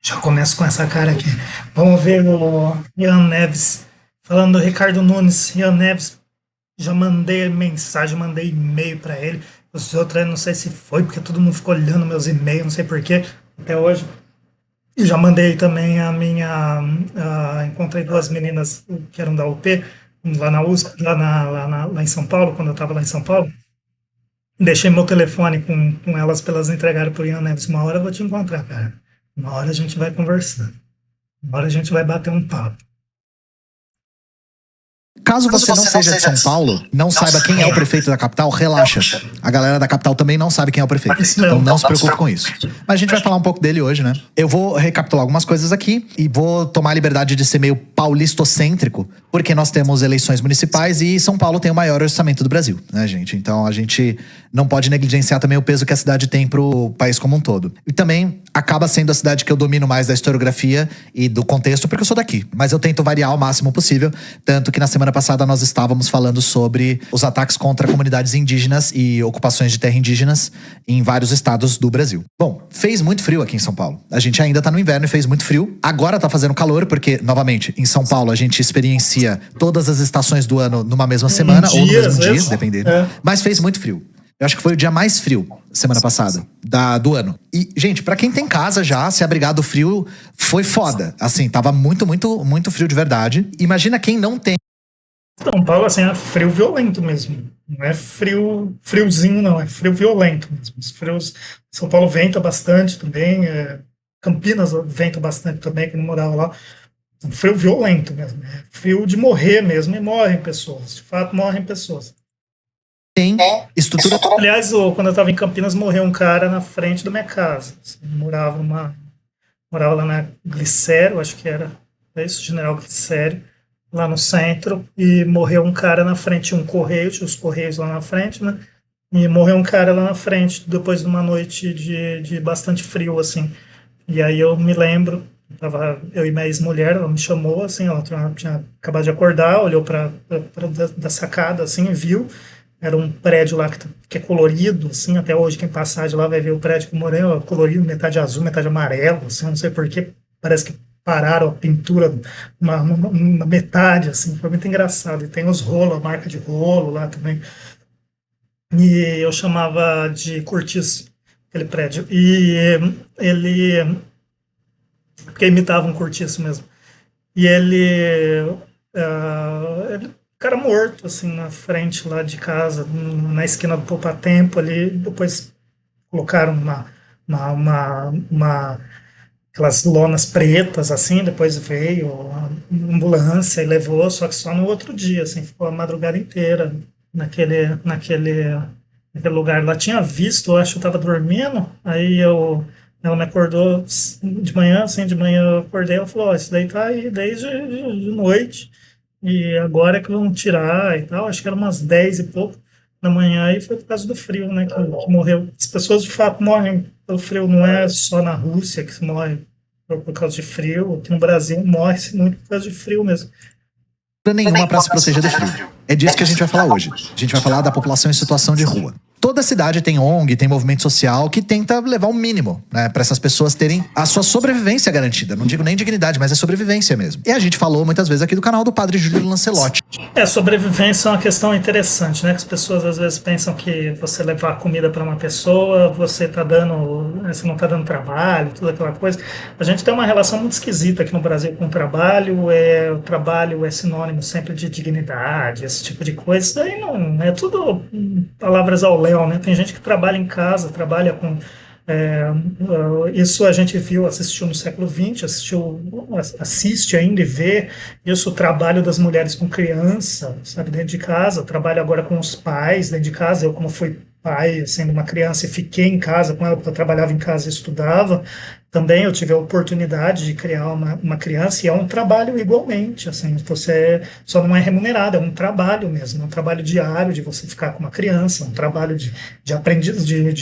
Já começo com essa cara aqui. Vamos ver o Ian Neves. Falando do Ricardo Nunes, Ian Neves, já mandei mensagem, mandei e-mail para ele. Os outros, eu não sei se foi, porque todo mundo ficou olhando meus e-mails, não sei porquê, até hoje. E já mandei também a minha. Encontrei duas meninas que eram da UP, lá na USP, lá em São Paulo, quando eu estava lá em São Paulo. Deixei meu telefone com elas para elas entregarem por Ian Neves. Uma hora eu vou te encontrar, cara. Uma hora a gente vai conversar. Uma hora a gente vai bater um papo. Caso você não seja de São Paulo, não saiba quem é o prefeito da capital, relaxa. A galera da capital também não sabe quem é o prefeito. Então não se preocupe com isso. Mas a gente vai falar um pouco dele hoje, né? Eu vou recapitular algumas coisas aqui e vou tomar a liberdade de ser meio paulistocêntrico, porque nós temos eleições municipais e São Paulo tem o maior orçamento do Brasil, né, gente? Então a gente não pode negligenciar também o peso que a cidade tem pro país como um todo. E também acaba sendo a cidade que eu domino mais da historiografia e do contexto, porque eu sou daqui. Mas eu tento variar ao máximo possível, tanto que na semana passada nós estávamos falando sobre os ataques contra comunidades indígenas e ocupações de terra indígenas em vários estados do Brasil. Bom, fez muito frio aqui em São Paulo. A gente ainda tá no inverno e fez muito frio. Agora tá fazendo calor, porque, novamente, em São Paulo a gente experiencia todas as estações do ano numa mesma semana, ou no mesmo dia, dependendo. Mas fez muito frio. Eu acho que foi o dia mais frio semana passada, do ano. E, gente, pra quem tem casa já, se abrigar do frio, foi foda. Assim, tava muito, muito, muito frio de verdade. Imagina quem não tem. São Paulo, assim, é frio violento mesmo. Não é friozinho, não. É frio violento mesmo. Os frios... São Paulo venta bastante também. Campinas venta bastante também, que não morava lá. Frio violento mesmo. É frio de morrer mesmo. E morrem pessoas. De fato, morrem pessoas. Tem estrutura. Aliás, quando eu estava em Campinas, morreu um cara na frente da minha casa. Assim, morava lá na Glicério, acho que era isso, General Glicério, lá no centro, e morreu um cara na frente, tinha os Correios lá na frente, né? E morreu um cara lá na frente, depois de uma noite de bastante frio, assim. E aí eu me lembro, eu e minha ex-mulher, ela me chamou, assim, ela tinha acabado de acordar, olhou para da sacada, assim, e viu. Era um prédio lá que é colorido, assim, até hoje quem passar de lá vai ver o prédio que eu morei, ó, colorido, metade azul, metade amarelo, assim, não sei porquê, parece que pararam a pintura na metade, assim, foi muito engraçado. E tem os rolos, a marca de rolo lá também. E eu chamava de Cortiço, aquele prédio. E ele... porque imitava um cortiço mesmo. E ele cara morto, assim, na frente lá de casa, na esquina do Poupatempo ali, depois colocaram aquelas lonas pretas, assim, depois veio a ambulância e levou, só que só no outro dia, assim, ficou a madrugada inteira naquele lugar lá. Tinha visto, eu acho que eu estava dormindo, aí ela me acordou de manhã, assim, de manhã eu acordei, ela falou, isso daí tá aí desde de noite, e agora é que vão tirar e tal, acho que era umas 10 e pouco da manhã, e foi por causa do frio, né, que morreu. As pessoas, de fato, morrem pelo frio, não é só na Rússia que se morre por causa de frio, aqui no Brasil morre-se muito por causa de frio mesmo. Nenhuma para se proteger do frio. É disso que a gente vai falar hoje. A gente vai falar da população em situação de rua. Toda cidade tem ONG, tem movimento social que tenta levar o mínimo, né, para essas pessoas terem a sua sobrevivência garantida. Não digo nem dignidade, mas é sobrevivência mesmo. E a gente falou muitas vezes aqui do canal do Padre Júlio Lancelotti. Sobrevivência é uma questão interessante, né? Que as pessoas às vezes pensam que você levar comida para uma pessoa, você não está dando trabalho, toda aquela coisa. A gente tem uma relação muito esquisita aqui no Brasil com o trabalho. O trabalho é sinônimo sempre de dignidade, esse tipo de coisa. Isso daí não é tudo palavras ao léu, né? Tem gente que trabalha em casa, trabalha com... isso a gente assistiu no século XX, assiste ainda e vê isso, o trabalho das mulheres com criança, sabe, dentro de casa, trabalho agora com os pais dentro de casa. Eu, como fui pai, sendo uma criança, e fiquei em casa com ela, porque eu trabalhava em casa e estudava, também eu tive a oportunidade de criar uma criança, e é um trabalho igualmente, assim, você só não é remunerado, é um trabalho mesmo, é um trabalho diário de você ficar com uma criança, um trabalho de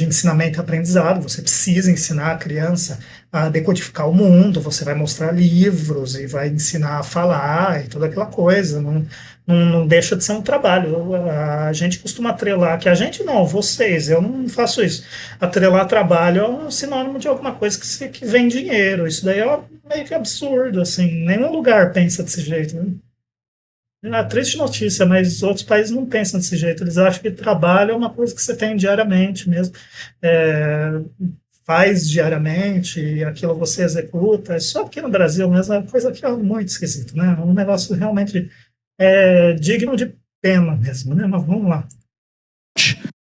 ensinamento e aprendizado. Você precisa ensinar a criança a decodificar o mundo, você vai mostrar livros e vai ensinar a falar e toda aquela coisa. não deixa de ser um trabalho. A gente costuma atrelar, que a gente não, vocês, eu não faço isso. Atrelar trabalho é um sinônimo de alguma coisa que vem dinheiro. Isso daí é meio que absurdo, assim. Nenhum lugar pensa desse jeito, né? É uma triste notícia, mas outros países não pensam desse jeito. Eles acham que trabalho é uma coisa que você tem diariamente mesmo. É, faz diariamente, e aquilo você executa. Só aqui no Brasil mesmo é uma coisa que é muito esquisita, né? Um negócio realmente digno de pena mesmo, né? Mas vamos lá.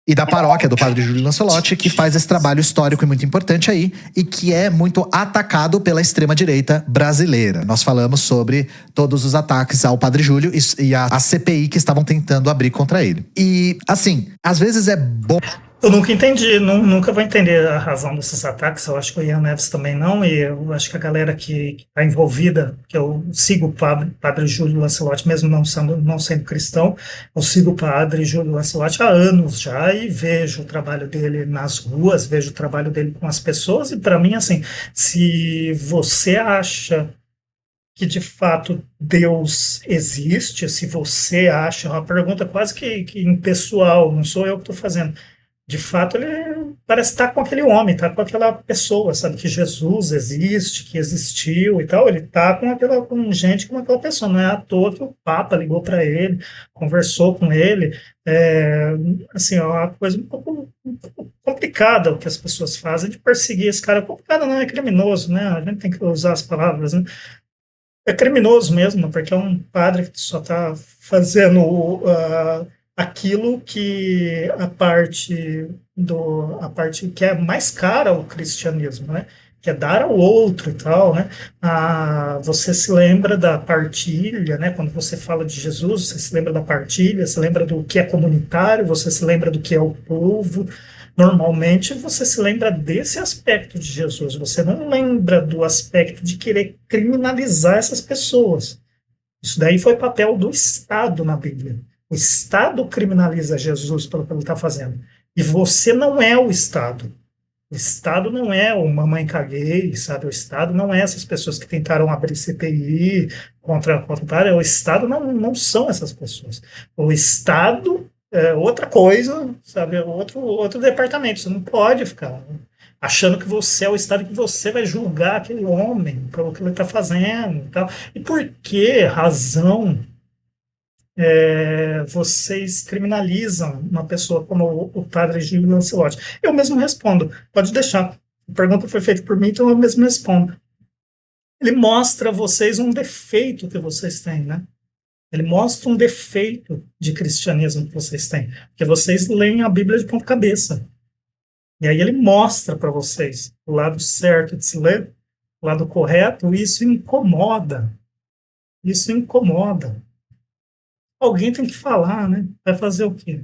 E da paróquia do Padre Júlio Lancelotti, que faz esse trabalho histórico e muito importante aí, e que é muito atacado pela extrema-direita brasileira. Nós falamos sobre todos os ataques ao Padre Júlio e a CPI que estavam tentando abrir contra ele. E, assim, às vezes é bom... Eu nunca entendi, nunca vou entender a razão desses ataques. Eu acho que o Ian Neves também não, e eu acho que a galera que está envolvida, que eu sigo o padre Júlio Lancelotti, mesmo não sendo cristão, eu sigo o padre Júlio Lancelotti há anos já e vejo o trabalho dele nas ruas, vejo o trabalho dele com as pessoas, e para mim, assim, se você acha que de fato Deus existe, se você acha, é uma pergunta quase que impessoal, não sou eu que estou fazendo. De fato, ele parece estar com aquele homem, está com aquela pessoa, sabe, que Jesus existe, que existiu e tal. Ele está com gente como aquela pessoa. Não é à toa que o Papa ligou para ele, conversou com ele. Assim, é uma coisa um pouco complicada o que as pessoas fazem de perseguir esse cara. Complicado não, é criminoso, né? A gente tem que usar as palavras, né? É criminoso mesmo, porque é um padre que só está fazendo aquilo que a parte que é mais cara ao cristianismo, né? Que é dar ao outro e tal, né? Você se lembra da partilha, né? Quando você fala de Jesus, você se lembra da partilha, você lembra do que é comunitário, você se lembra do que é o povo. Normalmente você se lembra desse aspecto de Jesus, você não lembra do aspecto de querer criminalizar essas pessoas. Isso daí foi papel do Estado na Bíblia. O Estado criminaliza Jesus pelo que ele está fazendo. E você não é o Estado. O Estado não é o mamãe caguei, sabe? O Estado não é essas pessoas que tentaram abrir CPI contra o padre. O Estado não são essas pessoas. O Estado é outra coisa, sabe? Outro departamento. Você não pode ficar achando que você é o Estado, que você vai julgar aquele homem pelo que ele está fazendo e tal. E por que razão vocês criminalizam uma pessoa como o padre Gil Lancelotti? Eu mesmo respondo, pode deixar. A pergunta foi feita por mim, então eu mesmo respondo. Ele mostra a vocês um defeito que vocês têm, né? Ele mostra um defeito de cristianismo que vocês têm, porque vocês leem a Bíblia de ponta cabeça. E aí ele mostra para vocês o lado certo de se ler, o lado correto, e isso incomoda. Isso incomoda. Alguém tem que falar, né? Vai fazer o quê?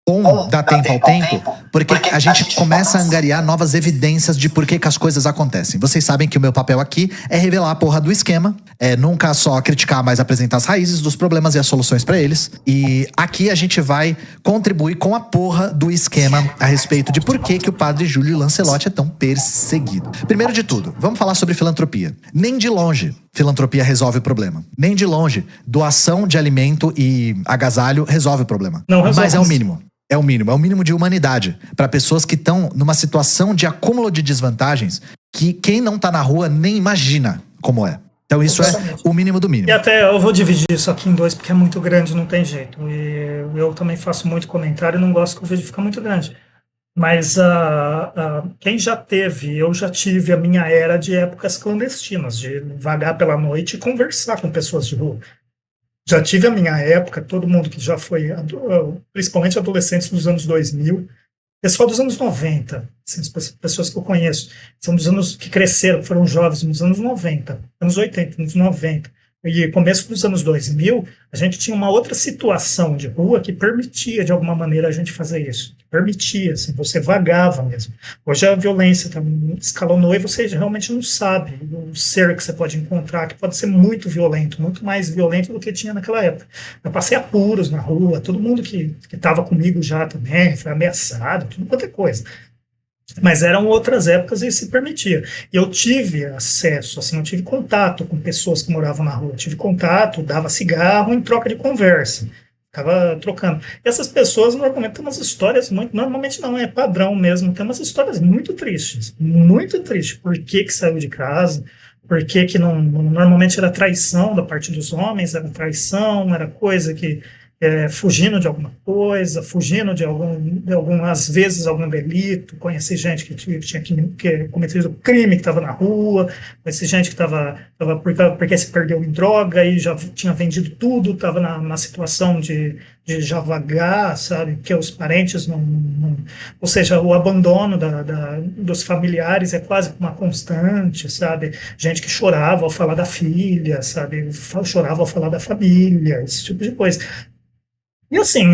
Bom dar tempo ao tempo, porque a gente começa a angariar novas evidências de por que as coisas acontecem. Vocês sabem que o meu papel aqui é revelar a porra do esquema, nunca só criticar, mas apresentar as raízes dos problemas e as soluções pra eles. E aqui a gente vai contribuir com a porra do esquema a respeito de por que o padre Júlio Lancelotti é tão perseguido. Primeiro de tudo, vamos falar sobre filantropia. Nem de longe filantropia resolve o problema. Nem de longe doação de alimento e agasalho resolve o problema. Não resolve. Mas é o mínimo. É o mínimo de humanidade para pessoas que estão numa situação de acúmulo de desvantagens que quem não tá na rua nem imagina como é. Então isso é o mínimo do mínimo. E até eu vou dividir isso aqui em dois, porque é muito grande, não tem jeito. E eu também faço muito comentário e não gosto que o vídeo fica muito grande. Mas quem já teve, eu já tive a minha era de épocas clandestinas, de vagar pela noite e conversar com pessoas de rua. Já tive a minha época, todo mundo que já foi, principalmente adolescentes dos anos 2000, pessoal dos anos 90, assim, as pessoas que eu conheço, são dos anos que cresceram, foram jovens nos anos 90, anos 80, anos 90, e começo dos anos 2000, a gente tinha uma outra situação de rua que permitia, de alguma maneira, a gente fazer isso. Permitia, assim, você vagava mesmo. Hoje a violência escalonou e você realmente não sabe o ser que você pode encontrar, que pode ser muito violento, muito mais violento do que tinha naquela época. Eu passei apuros na rua, todo mundo que estava comigo já também foi ameaçado, tudo quanto é coisa. Mas eram outras épocas e se permitia. E eu tive acesso, assim, eu tive contato com pessoas que moravam na rua. Eu tive contato, dava cigarro em troca de conversa. Ficava trocando. E essas pessoas normalmente têm umas histórias muito. Normalmente não, é padrão mesmo. Tem umas histórias muito tristes. Muito tristes. Por que que saiu de casa? Por que que não. Normalmente era traição da parte dos homens, era traição, era coisa que fugindo de alguma coisa, fugindo de algum, às vezes, algum delito. Conheci gente que tinha cometido crime, que estava na rua, conheci gente que estava porque se perdeu em droga e já tinha vendido tudo, estava na situação de já vagar, sabe, que os parentes ou seja, o abandono dos familiares é quase uma constante, sabe, gente que chorava ao falar da filha, sabe, chorava ao falar da família, esse tipo de coisa. E assim,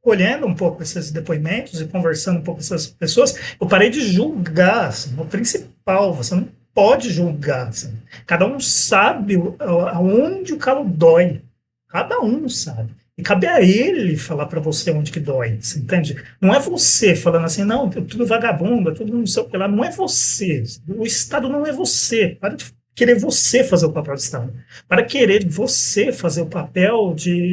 olhando um pouco esses depoimentos e conversando um pouco com essas pessoas, eu parei de julgar, assim, o principal, você não pode julgar, assim. Cada um sabe aonde o calo dói, cada um sabe. E cabe a ele falar para você onde que dói, você entende? Não é você falando assim, não, é tudo vagabundo, é tudo não sei o que lá, não é você. O Estado não é você. Para de querer você fazer o papel do Estado, para querer você fazer o papel de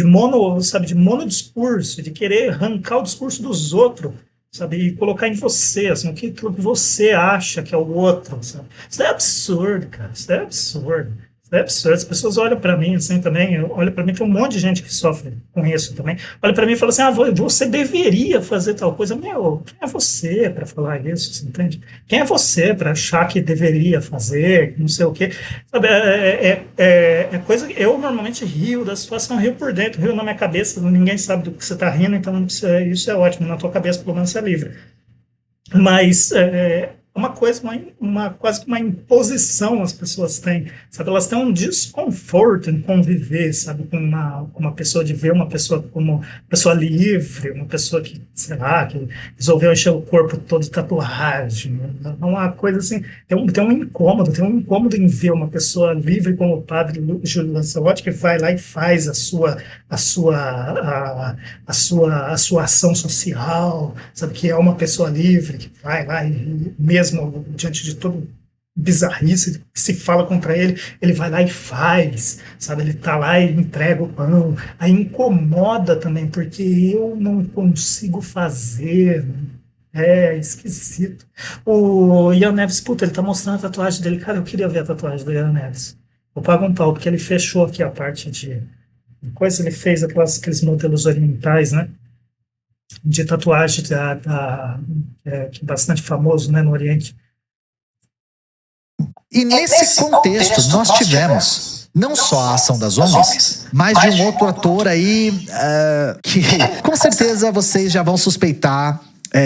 mono, sabe, de monodiscurso, de querer arrancar o discurso dos outros, sabe, e colocar em você, assim, o que você acha que é o outro, sabe? Isso é absurdo, cara, isso é absurdo. É absurdo. As pessoas olham para mim assim também, olha para mim, tem um monte de gente que sofre com isso também. Olha para mim e fala assim: você deveria fazer tal coisa. Meu, quem é você para falar isso? Você entende? Quem é você para achar que deveria fazer, não sei o quê? Sabe, é coisa que eu normalmente rio da situação, rio por dentro, rio na minha cabeça, ninguém sabe do que você está rindo, então isso é ótimo, na tua cabeça pelo menos você é livre. Mas uma coisa, quase que uma imposição as pessoas têm, sabe? Elas têm um desconforto em conviver, sabe, com uma pessoa, de ver uma pessoa como pessoa livre, uma pessoa que, sei lá, que resolveu encher o corpo todo de tatuagem. É uma coisa assim, tem um incômodo em ver uma pessoa livre como o padre Júlio Lancelotti, que vai lá e faz a sua ação social, sabe, que é uma pessoa livre, que vai lá e mesmo diante de todo bizarrice que se fala contra ele, ele vai lá e faz, sabe, ele tá lá e entrega o pão, aí incomoda também, porque eu não consigo fazer, é esquisito. O Ian Neves, puta, ele tá mostrando a tatuagem dele, cara, eu queria ver a tatuagem do Ian Neves, eu pago um pau, porque ele fechou aqui a parte de coisa, ele fez aqueles modelos orientais, né, de tatuagem que é bastante famoso, né, no Oriente. E nesse contexto, nós tivemos não só a ação das ONGs, mas de um outro ator aí que com certeza vocês já vão suspeitar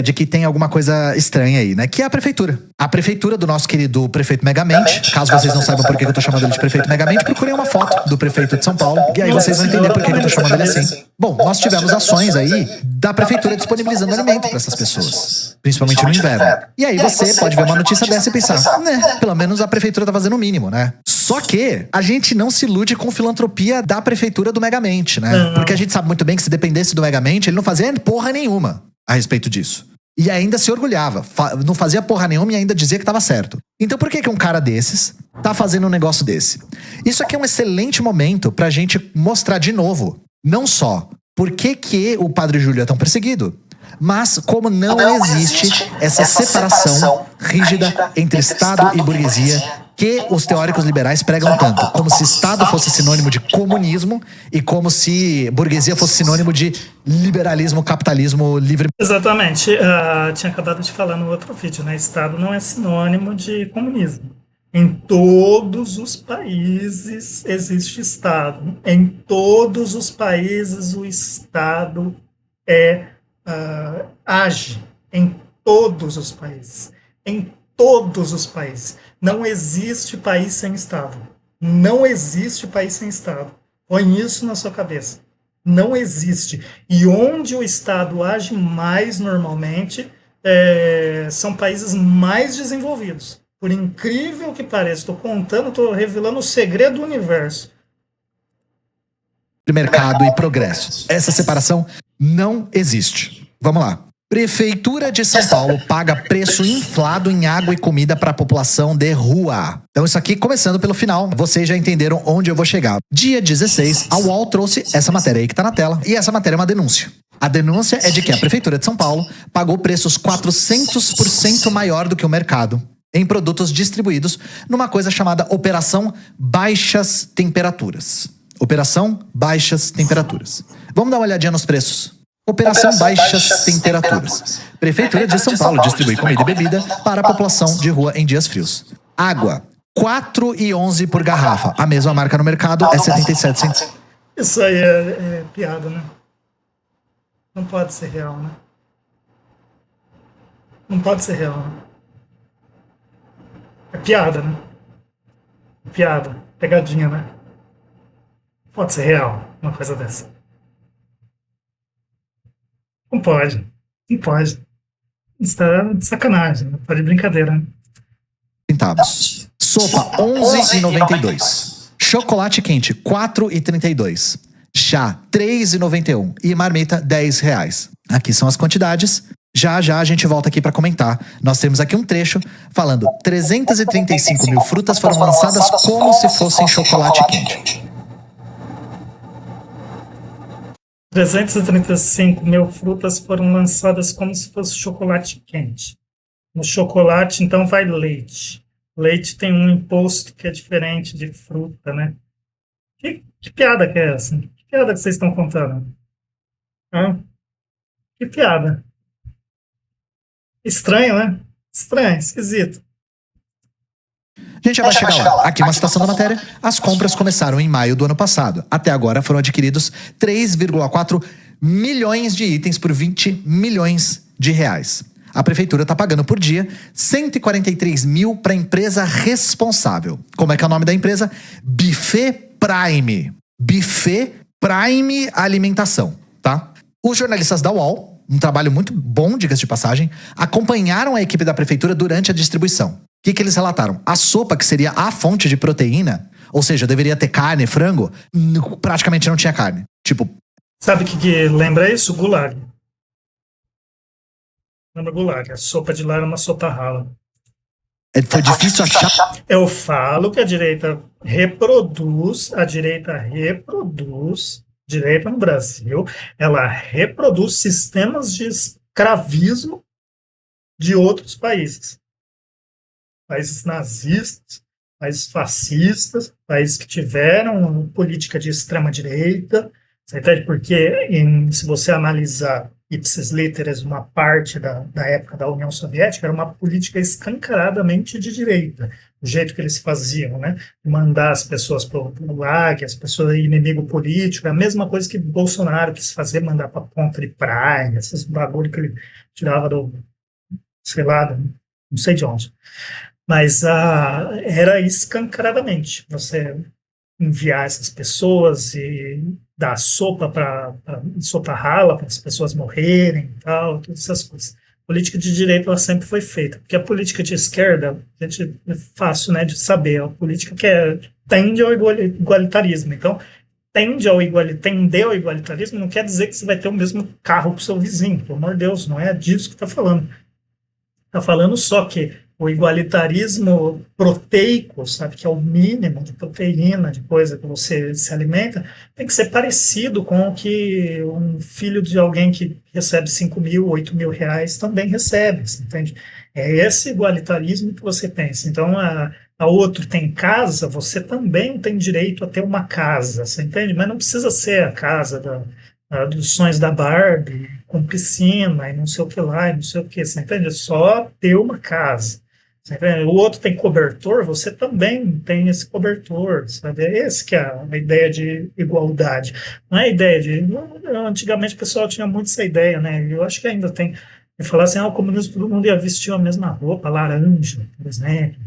de que tem alguma coisa estranha aí, né? Que é a prefeitura. A prefeitura do nosso querido prefeito Megamente. Caso vocês não saibam por que eu tô chamando ele de prefeito Megamente, procurem uma foto do prefeito de São Paulo, e aí vocês vão entender por que eu tô chamando ele assim. Bom, nós tivemos ações aí da prefeitura disponibilizando alimento para essas pessoas, principalmente no inverno. E aí você pode ver uma notícia dessa e pensar, né, pelo menos a prefeitura tá fazendo o mínimo, né? Só que a gente não se ilude com filantropia da prefeitura do Megamente, né? Porque a gente sabe muito bem que se dependesse do Megamente, ele não fazia porra nenhuma a respeito disso. E ainda se orgulhava. Não fazia porra nenhuma e ainda dizia que estava certo. Então por que um cara desses tá fazendo um negócio desse? Isso aqui é um excelente momento pra gente mostrar de novo, não só por que o Padre Júlio é tão perseguido, mas como não existe essa separação rígida entre Estado e burguesia que os teóricos liberais pregam tanto, como se Estado fosse sinônimo de comunismo e como se burguesia fosse sinônimo de liberalismo, capitalismo livre. Exatamente. Tinha acabado de falar no outro vídeo, né? Estado não é sinônimo de comunismo. Em todos os países existe Estado. Em todos os países o Estado age. Em todos os países. Em todos os países. Não existe país sem Estado. Não existe país sem Estado. Põe isso na sua cabeça. Não existe. E onde o Estado age mais normalmente são países mais desenvolvidos. Por incrível que pareça, estou revelando o segredo do universo. Mercado e progresso. Essa separação Não existe. Vamos lá. Prefeitura de São Paulo paga preço inflado em água e comida para a população de rua. Então isso aqui, começando pelo final, vocês já entenderam onde eu vou chegar. Dia 16, a UOL trouxe essa matéria aí que tá na tela, e essa matéria é uma denúncia. A denúncia é de que a Prefeitura de São Paulo pagou preços 400% maior do que o mercado em produtos distribuídos numa coisa chamada Operação Baixas Temperaturas. Operação Baixas Temperaturas. Vamos dar uma olhadinha nos preços. Operação Baixas Temperaturas. Prefeitura de São Paulo distribui comida e bebida para a população de rua em dias frios. Água, 4,11 por garrafa. A mesma marca no mercado é 77 centavos. Isso aí é piada, né? Não pode ser real, né? Não pode ser real, né? É piada, né? Piada. Pegadinha, né? Pode ser real uma coisa dessa. Não pode. Não pode. Isso tá de sacanagem. Não tá de brincadeira, né? Centavos. Sopa, 11,92. Chocolate quente, 4,32. Chá, 3,91. E marmita, R$10. Aqui são as quantidades. Já já a gente volta aqui para comentar. Nós temos aqui um trecho falando 335 mil frutas foram lançadas como se fossem chocolate quente. 335 mil frutas foram lançadas como se fosse chocolate quente. No chocolate, então, vai leite. Leite tem um imposto que é diferente de fruta, né? Que piada que é essa? Que piada que vocês estão contando? Hã? Que piada? Estranho, né? Estranho, esquisito. A gente já vai chegar lá. Aqui uma citação da matéria. As compras começaram em maio do ano passado. Até agora foram adquiridos 3,4 milhões de itens por 20 milhões de reais. A prefeitura está pagando por dia 143 mil para a empresa responsável. Como é que é o nome da empresa? Buffet Prime. Buffet Prime Alimentação, tá? Os jornalistas da UOL, um trabalho muito bom, diga-se de passagem, acompanharam a equipe da prefeitura durante a distribuição. O que eles relataram? A sopa, que seria a fonte de proteína, ou seja, deveria ter carne, frango, praticamente não tinha carne. Tipo... Sabe o que lembra isso? Gulag. Lembra Gulag? A sopa de lá era uma sopa rala. Foi difícil achar... Eu falo que a direita no Brasil, ela reproduz sistemas de escravismo de outros países. Países nazistas, países fascistas, países que tiveram política de extrema-direita. Você entende? Porque, se você analisar ipsis literis, uma parte da época da União Soviética, era uma política escancaradamente de direita. O jeito que eles faziam, né? Mandar as pessoas para o gulag, as pessoas inimigo político, é a mesma coisa que Bolsonaro quis fazer, mandar para a ponta de praia, esses bagulho que ele tirava do, sei lá, não sei de onde. Mas era escancaradamente você enviar essas pessoas e dar sopa sopa rala para as pessoas morrerem e tal, todas essas coisas. A política de direita ela sempre foi feita, porque a política de esquerda, a gente é fácil, né, de saber, a política tende ao igualitarismo. Então, tender ao igualitarismo não quer dizer que você vai ter o mesmo carro que o seu vizinho, pelo amor de Deus, não é disso que está falando. Está falando só que o igualitarismo proteico, sabe, que é o mínimo de proteína, de coisa que você se alimenta, tem que ser parecido com o que um filho de alguém que recebe 5 mil, 8 mil reais também recebe, você entende? É esse igualitarismo que você pensa. Então, a outro tem casa, você também tem direito a ter uma casa, você entende? Mas não precisa ser a casa dos sonhos da Barbie, com piscina e não sei o que lá, e não sei o que, você entende? É só ter uma casa. O outro tem cobertor, você também tem esse cobertor, sabe? Esse que é a ideia de igualdade. Não é a ideia de... Antigamente o pessoal tinha muito essa ideia, né? Eu acho que ainda tem. De falar assim, o comunismo, todo mundo ia vestir a mesma roupa, laranja, por exemplo.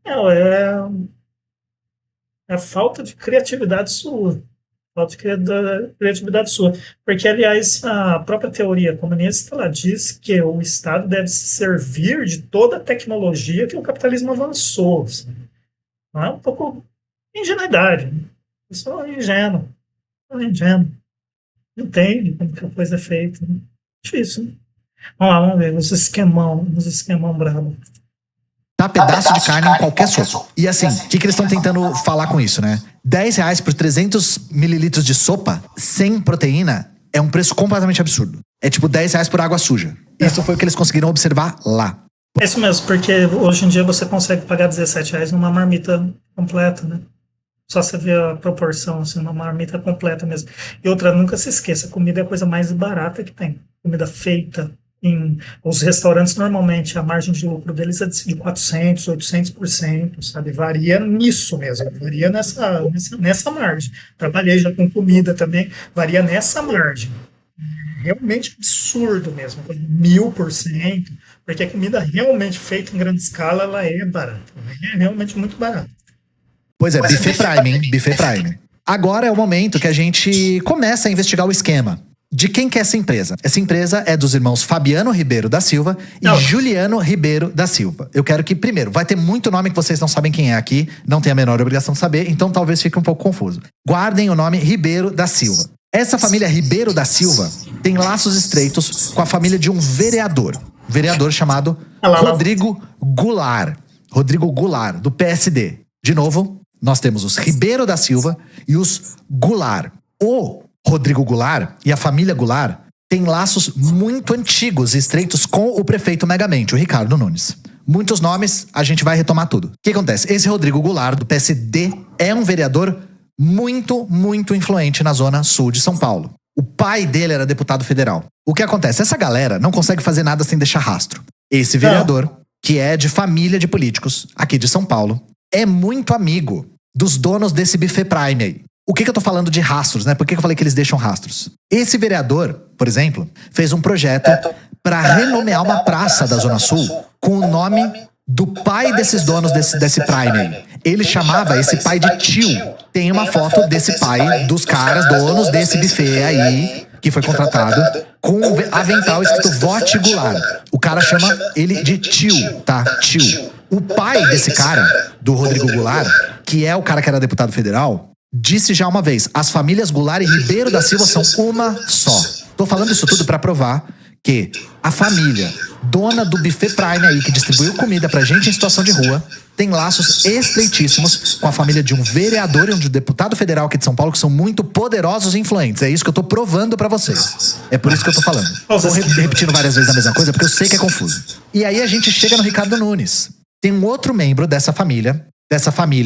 Não, é falta de criatividade sua. Falta de criatividade sua. Porque, aliás, a própria teoria comunista ela diz que o Estado deve se servir de toda a tecnologia que o capitalismo avançou. Assim. Não é um pouco ingenuidade. Né? Eu sou ingênuo. Entende como que a coisa é feita, né? Difícil, né? Vamos lá, vamos ver, os esquemão brabo. Dá pedaço de carne em qualquer sopa. E assim, o que eles estão tentando falar com isso, né? R$ 10 por 300 mililitros de sopa sem proteína é um preço completamente absurdo. É tipo R$ 10 por água suja. Isso foi o que eles conseguiram observar lá. É isso mesmo, porque hoje em dia você consegue pagar R$ 17 numa marmita completa, né? Só você vê a proporção, assim, uma marmita completa mesmo. E outra, nunca se esqueça, comida é a coisa mais barata que tem. Comida feita em... Os restaurantes, normalmente, a margem de lucro deles é de 400%, 800%, sabe? Varia nisso mesmo, varia nessa margem. Trabalhei já com comida também, varia nessa margem. Realmente absurdo mesmo, 1000%, porque a comida realmente feita em grande escala, ela é barata. É realmente muito barata. Pois é, Buffet Prime, hein? Buffet Prime. Agora é o momento que a gente começa a investigar o esquema. De quem que é essa empresa? Essa empresa é dos irmãos Fabiano Ribeiro da Silva e Juliano Ribeiro da Silva. Eu quero que, primeiro, vai ter muito nome que vocês não sabem quem é aqui, não tem a menor obrigação de saber, então talvez fique um pouco confuso. Guardem o nome Ribeiro da Silva. Essa família Ribeiro da Silva tem laços estreitos com a família de um vereador chamado Rodrigo Goulart. Rodrigo Goulart, do PSD. De novo, nós temos os Ribeiro da Silva e os Goulart. O Rodrigo Goulart e a família Goulart têm laços muito antigos e estreitos com o prefeito Megamente, o Ricardo Nunes. Muitos nomes, a gente vai retomar tudo. O que acontece? Esse Rodrigo Goulart, do PSD, é um vereador muito, muito influente na zona sul de São Paulo. O pai dele era deputado federal. O que acontece? Essa galera não consegue fazer nada sem deixar rastro. Esse vereador, que é de família de políticos aqui de São Paulo, é muito amigo dos donos desse Buffet Prime aí. O que eu tô falando de rastros, né? Por que eu falei que eles deixam rastros? Esse vereador, por exemplo, fez um projeto para renomear uma praça da Zona Sul com o nome do pai desses donos desse Prime aí. Ele chamava esse pai de tio. Tem uma foto desse pai, dos caras, donos desse buffet aí, que foi contratado, com um avental escrito Vote Goulart. O cara chama ele de tio, tá? Tio. O pai desse cara, do Rodrigo Goulart, que é o cara que era deputado federal, disse já uma vez, as famílias Goulart e Ribeiro da Silva são uma só. Tô falando isso tudo pra provar que a família dona do Buffet Prime aí, que distribuiu comida pra gente em situação de rua, tem laços estreitíssimos com a família de um vereador e um deputado federal aqui de São Paulo, que são muito poderosos e influentes. É isso que eu tô provando pra vocês. É por isso que eu tô falando. Tô repetindo várias vezes a mesma coisa, porque eu sei que é confuso. E aí a gente chega no Ricardo Nunes. Tem um outro membro dessa família,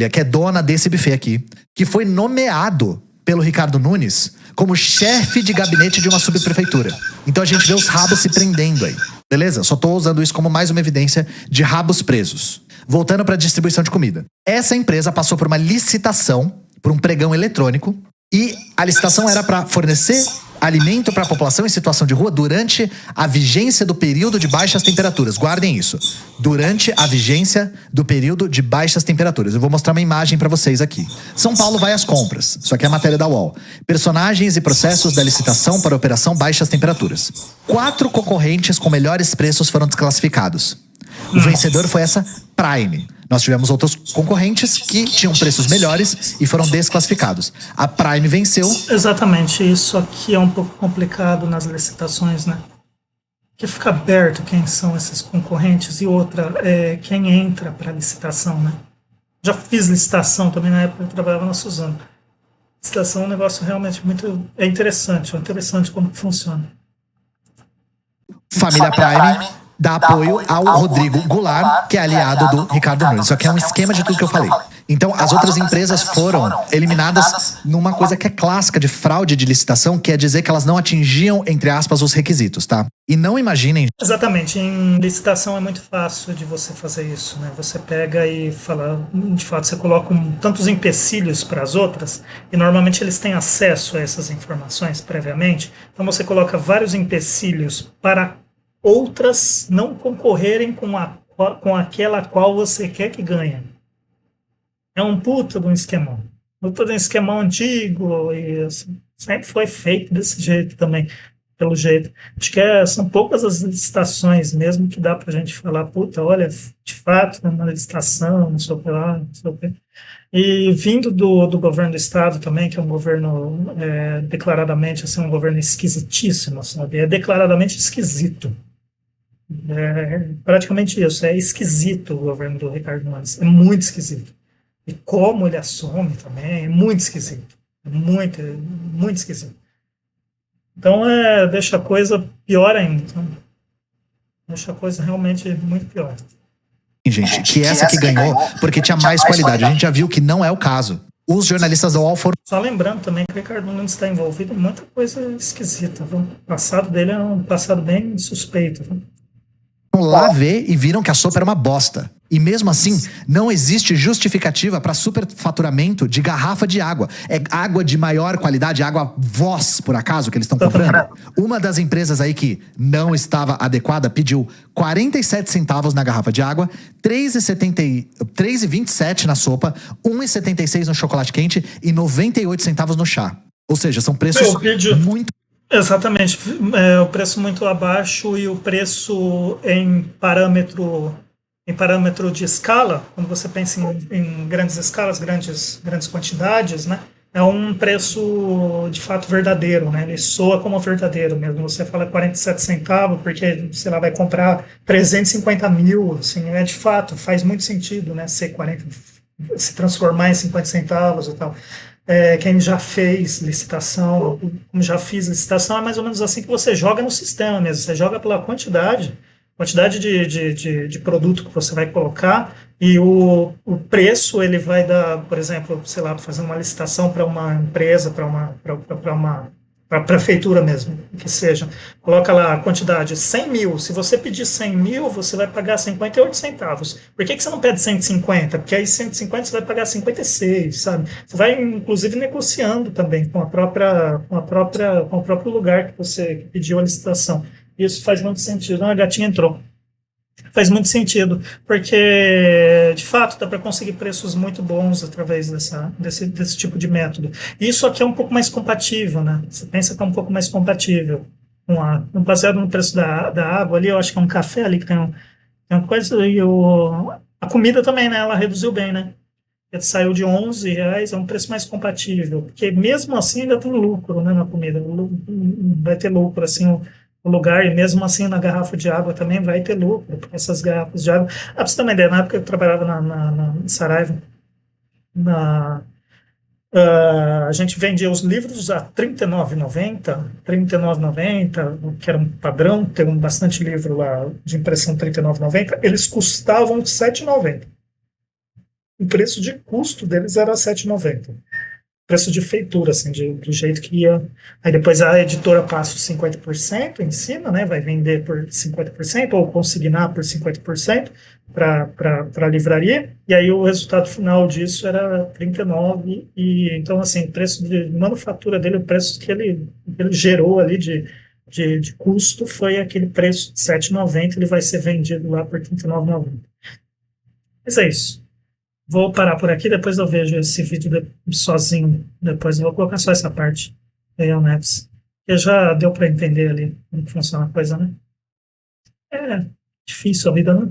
que é dona desse buffet aqui, que foi nomeado pelo Ricardo Nunes como chefe de gabinete de uma subprefeitura. Então a gente vê os rabos se prendendo aí. Beleza? Só tô usando isso como mais uma evidência de rabos presos. Voltando para a distribuição de comida. Essa empresa passou por uma licitação, por um pregão eletrônico, e a licitação era para fornecer alimento para a população em situação de rua durante a vigência do período de baixas temperaturas. Guardem isso. Durante a vigência do período de baixas temperaturas. Eu vou mostrar uma imagem para vocês aqui. São Paulo vai às compras. Isso aqui é a matéria da UOL. Personagens e processos da licitação para a operação baixas temperaturas. 4 concorrentes com melhores preços foram desclassificados. O vencedor foi essa Prime. Nós tivemos outros concorrentes que tinham preços melhores e foram desclassificados. A Prime venceu. Exatamente, isso aqui é um pouco complicado nas licitações, né? Que fica aberto quem são esses concorrentes e outra, quem entra para licitação, né? Já fiz licitação também na época que eu trabalhava na Suzano. Licitação é um negócio realmente muito interessante como funciona. Família Prime dá apoio ao Rodrigo Goulart, que é aliado do Ricardo Nunes. Isso aqui é um esquema de tudo que eu falei. Então, as outras empresas foram eliminadas numa coisa que é clássica de fraude de licitação, que é dizer que elas não atingiam, entre aspas, os requisitos, tá? E não imaginem... Exatamente. Em licitação é muito fácil de você fazer isso, né? Você pega e fala... De fato, você coloca tantos empecilhos para as outras, e normalmente eles têm acesso a essas informações previamente. Então, você coloca vários empecilhos para outras não concorrerem com aquela qual você quer que ganhe. É um puta de um esquemão. Puta de um esquemão antigo e assim, sempre foi feito desse jeito também. pelo jeito. Acho que são poucas as licitações mesmo que dá para a gente falar, puta, olha, de fato, uma licitação, não sei o que lá, não sei o que. E vindo do governo do estado também, que é um governo declaradamente assim, um governo esquisitíssimo, sabe? É declaradamente esquisito. É praticamente isso, é esquisito o governo do Ricardo Nunes, é muito esquisito. E como ele assume também, é muito esquisito. É muito, muito esquisito. Então, deixa a coisa pior ainda. Então, deixa a coisa realmente muito pior. Gente, que essa que ganhou porque tinha mais qualidade. A gente já viu que não é o caso. Os jornalistas da UOL foram... Só lembrando também que o Ricardo Nunes está envolvido em muita coisa esquisita. Viu? O passado dele é um passado bem suspeito. Viu? lá ver e viram que a sopa era uma bosta. E mesmo assim, não existe justificativa para superfaturamento de garrafa de água. É água de maior qualidade, água Voss, por acaso, que eles estão comprando. Uma das empresas aí que não estava adequada pediu 47 centavos na garrafa de água, 3,27 na sopa, 1,76 no chocolate quente e 98 centavos no chá. Ou seja, são preços muito... Exatamente. O preço muito abaixo e o preço em parâmetro de escala, quando você pensa em grandes escalas, grandes quantidades, né? É um preço de fato verdadeiro, né? Ele soa como verdadeiro mesmo. Você fala 47 centavos porque, sei lá, vai comprar 350 mil, assim, de fato, faz muito sentido, né? Se transformar em 50 centavos e tal. Quem já fez licitação, como já fiz licitação, é mais ou menos assim que você joga no sistema mesmo. Você joga pela quantidade de produto que você vai colocar e o preço ele vai dar, por exemplo, sei lá, fazendo uma licitação para uma empresa, para a prefeitura mesmo, que seja. Coloca lá a quantidade, 100 mil. Se você pedir 100 mil, você vai pagar 58 centavos. Por que você não pede 150? Porque aí 150 você vai pagar 56, sabe? Você vai, inclusive, negociando também com o próprio lugar que você pediu a licitação. Isso faz muito sentido. A gatinha entrou. Faz muito sentido, porque, de fato, dá para conseguir preços muito bons através desse tipo de método. E isso aqui é um pouco mais compatível, né? Você pensa que é um pouco mais compatível baseado no preço da água ali, eu acho que é um café ali que tem uma coisa, e a comida também, né? Ela reduziu bem, né? Ele saiu de R$ 11, é um preço mais compatível, porque mesmo assim ainda tem lucro, né, na comida. Vai ter lucro, assim, o lugar, e mesmo assim na garrafa de água também vai ter lucro, porque essas garrafas de água... pra você ter uma ideia, na época eu trabalhava na Saraiva, a gente vendia os livros a R$ 39,90, que era um padrão, tem bastante livro lá de impressão R$ 39,90, eles custavam R$ 7,90. O preço de custo deles era R$ 7,90. Preço de feitura, assim, do jeito que ia. Aí depois a editora passa os 50% em cima, né? Vai vender por 50% ou consignar por 50% para a livraria. E aí o resultado final disso era 39. E então, assim, o preço de manufatura dele, o preço que ele gerou ali de custo foi aquele preço de 7,90. Ele vai ser vendido lá por 39,90. Mas é isso. Vou parar por aqui, depois eu vejo esse vídeo sozinho. Depois eu vou colocar só essa parte aí, o Maps. Que já deu para entender ali como funciona a coisa, né? É difícil a vida, né?